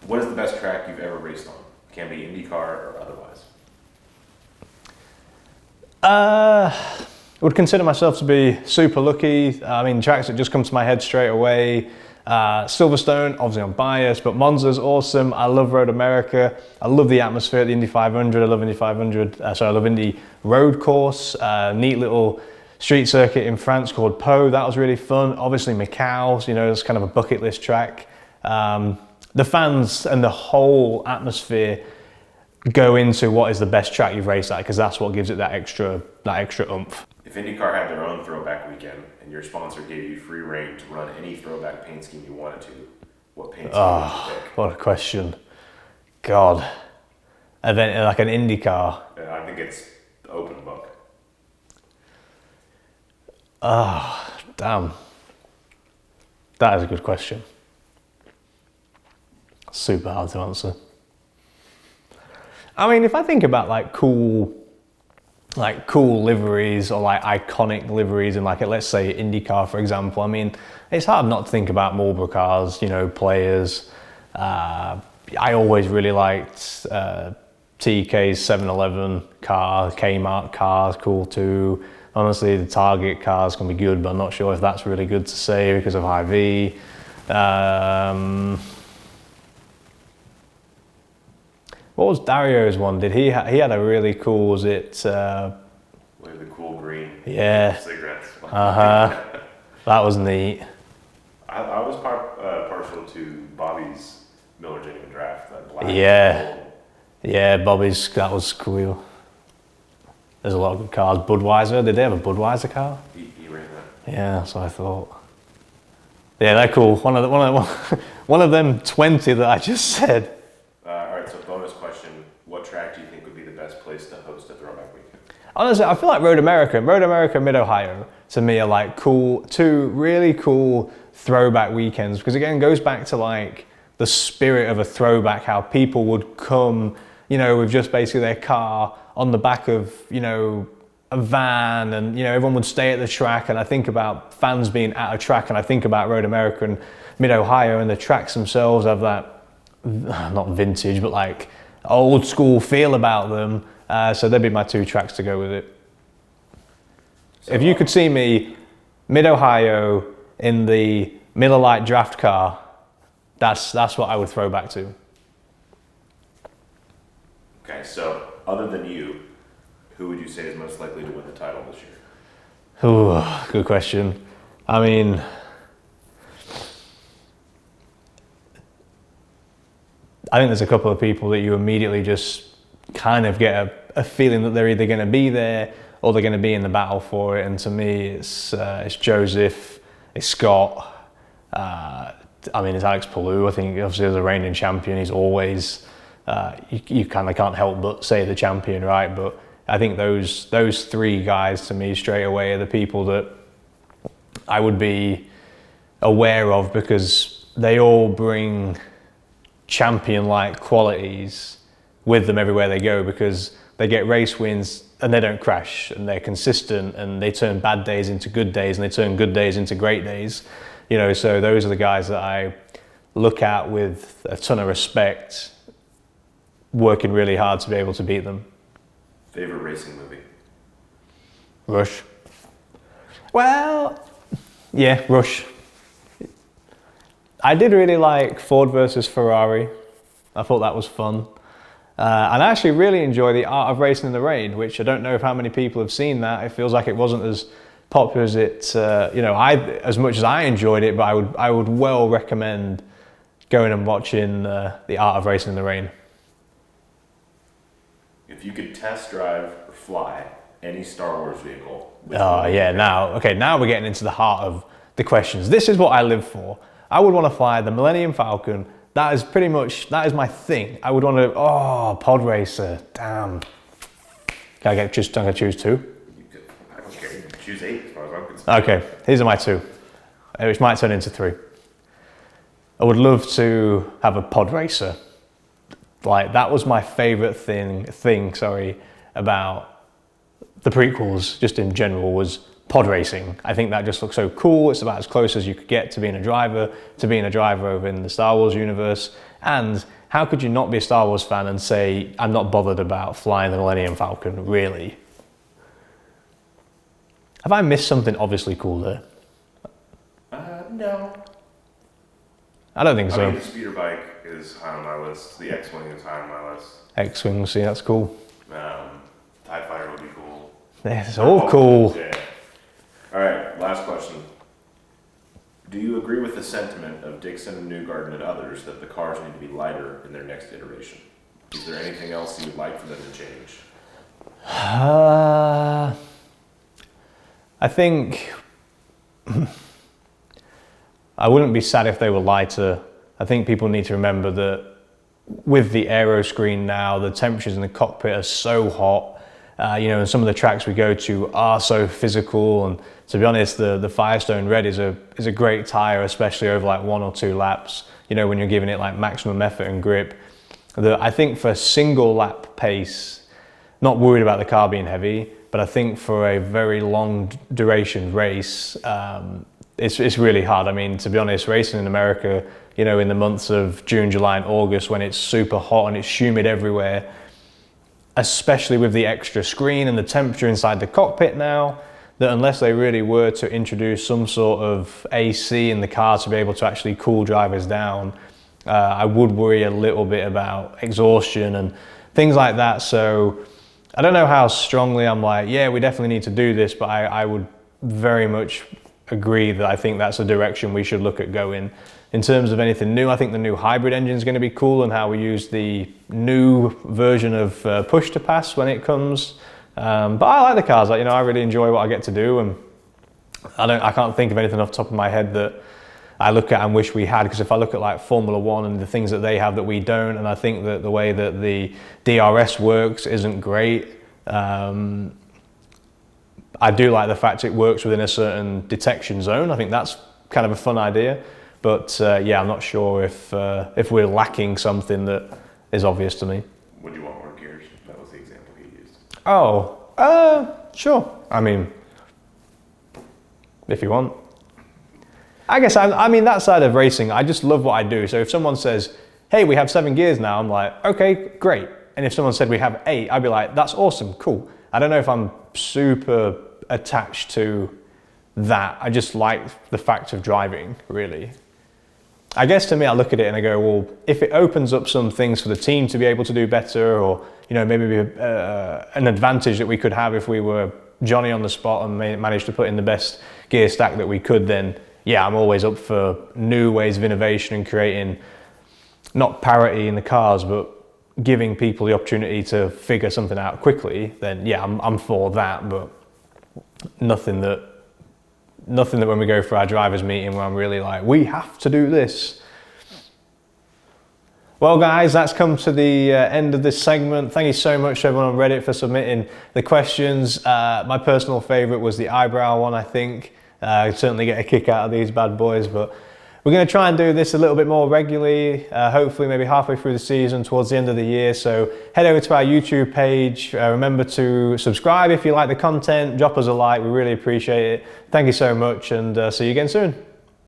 What is the best track you've ever raced on? It can be IndyCar or otherwise. I would consider myself to be super lucky. I mean, tracks that just come to my head straight away. Silverstone, obviously I'm biased, but Monza's awesome. I love Road America. I love the atmosphere at the Indy 500. I love Indy 500. I love Indy Road Course. Neat little street circuit in France called Pau. That was really fun. Obviously Macau, you know, it's kind of a bucket list track. The fans and the whole atmosphere go into what is the best track you've raced at, because that's what gives it that extra oomph. If IndyCar had their own throwback weekend and your sponsor gave you free reign to run any throwback paint scheme you wanted to, what paint scheme would you pick? What a question. God. Event like an IndyCar. I think it's open book. Damn. That is a good question. Super hard to answer. I mean, if I think about like cool liveries or like iconic liveries in like, let's say IndyCar, for example, I mean, it's hard not to think about Marlboro cars, you know, players. I always really liked TK's 711 car, Kmart cars, cool too. Honestly, the Target cars can be good, but I'm not sure if that's really good to say because of high V. What was Dario's one? Did he had a really cool, was it? With the cool green. Yeah. Cigarettes. That was neat. I was partial to Bobby's Miller Genuine Draft. That black. Yeah, Bobby's, that was cool. There's a lot of good cars. Budweiser, did they have a Budweiser car? He ran that. Yeah, that's what I thought. Yeah, they're cool. One of them 20 that I just said. All right, so bonus question. What track do you think would be the best place to host a throwback weekend? Honestly, I feel like Road America, Mid-Ohio, to me are like cool, two really cool throwback weekends, because again, it goes back to like the spirit of a throwback, how people would come, you know, with just basically their car on the back of, you know, a van, and, you know, everyone would stay at the track. And I think about fans being at a track, and I think about Road America and Mid-Ohio, and the tracks themselves have that, not vintage, but like old school feel about them. So they'd be my two tracks to go with it. So if you could see me Mid-Ohio in the Miller Lite draft car, that's what I would throw back to. Okay, so other than you, who would you say is most likely to win the title this year? Oh, good question. I mean, I think there's a couple of people that you immediately just kind of get a feeling that they're either going to be there or they're going to be in the battle for it. And to me, it's Joseph, it's Scott. I mean, it's Alex Palou. I think obviously as a reigning champion, he's always, you kind of can't help but say the champion, right? But I think those three guys to me straight away are the people that I would be aware of, because they all bring champion-like qualities with them everywhere they go, because they get race wins and they don't crash, and they're consistent, and they turn bad days into good days, and they turn good days into great days. You know, so those are the guys that I look at with a ton of respect, working really hard to be able to beat them. Favorite racing movie? Rush. Well, yeah, Rush. I did really like Ford versus Ferrari. I thought that was fun. And I actually really enjoy The Art of Racing in the Rain, which I don't know if how many people have seen that. It feels like it wasn't as popular as it, you know, as much as I enjoyed it, but I would well recommend going and watching The Art of Racing in the Rain. If you could test drive or fly any Star Wars vehicle. Oh yeah, now we're getting into the heart of the questions. This is what I live for. I would want to fly the Millennium Falcon. That is my thing. I would want to, pod racer, damn. Can I choose two? I don't care, you can choose 8 as far as I'm concerned. Okay, these are my 2, which might turn into 3. I would love to have a pod racer. Like, that was my favorite thing, about the prequels, just in general, was pod racing. I think that just looks so cool. It's about as close as you could get to being a driver over in the Star Wars universe. And how could you not be a Star Wars fan and say, I'm not bothered about flying the Millennium Falcon, really? Have I missed something obviously cool there? No. I don't think so. I mean, the speeder bike is high on my list. The X-Wing is high on my list. X-Wing, see, that's cool. TIE Fighter would be cool. It's all cool. Yeah. All right, last question. Do you agree with the sentiment of Dixon and Newgarden and others that the cars need to be lighter in their next iteration? Is there anything else you would like for them to change? I think I wouldn't be sad if they were lighter. I think people need to remember that with the aero screen now, the temperatures in the cockpit are so hot. And some of the tracks we go to are so physical. And to be honest, the Firestone Red is a great tire, especially over like 1 or 2 laps. When you're giving it like maximum effort and grip. I think for single lap pace, not worried about the car being heavy, but I think for a very long duration race, it's really hard. I mean, to be honest, racing in America, in the months of June, July and August when it's super hot and it's humid everywhere, especially with the extra screen and the temperature inside the cockpit now, that unless they really were to introduce some sort of AC in the car to be able to actually cool drivers down, I would worry a little bit about exhaustion and things like that. So I don't know how strongly I'm like, yeah, we definitely need to do this, but I would very much agree that I think that's the direction we should look at going. In terms of anything new, I think the new hybrid engine is going to be cool, and how we use the new version of push to pass when it comes. But I like the cars. I really enjoy what I get to do, and I can't think of anything off the top of my head that I look at and wish we had. Because if I look at like Formula One and the things that they have that we don't, and I think that the way that the DRS works isn't great. I do like the fact it works within a certain detection zone. I think that's kind of a fun idea. But I'm not sure if we're lacking something that is obvious to me. Would you want more gears? That was the example he used. Oh, sure. I mean, if you want. I guess I mean that side of racing, I just love what I do. So if someone says, hey, we have 7 gears now, I'm like, okay, great. And if someone said we have 8, I'd be like, that's awesome, cool. I don't know if I'm super attached to that. I just like the fact of driving, really. I guess to me, I look at it and I go, well, if it opens up some things for the team to be able to do better, or maybe an advantage that we could have if we were Johnny on the spot and managed to put in the best gear stack that we could, then yeah, I'm always up for new ways of innovation and creating not parity in the cars, but giving people the opportunity to figure something out quickly. Then yeah, I'm for that, but nothing that when we go for our drivers meeting where I'm really like, we have to do this. Well guys, that's come to the end of this segment. Thank you so much to everyone on Reddit for submitting the questions. My personal favorite was the eyebrow one, I think. I certainly get a kick out of these bad boys, but we're going to try and do this a little bit more regularly, hopefully maybe halfway through the season, towards the end of the year. So head over to our YouTube page. Remember to subscribe if you like the content. Drop us a like. We really appreciate it. Thank you so much, and see you again soon.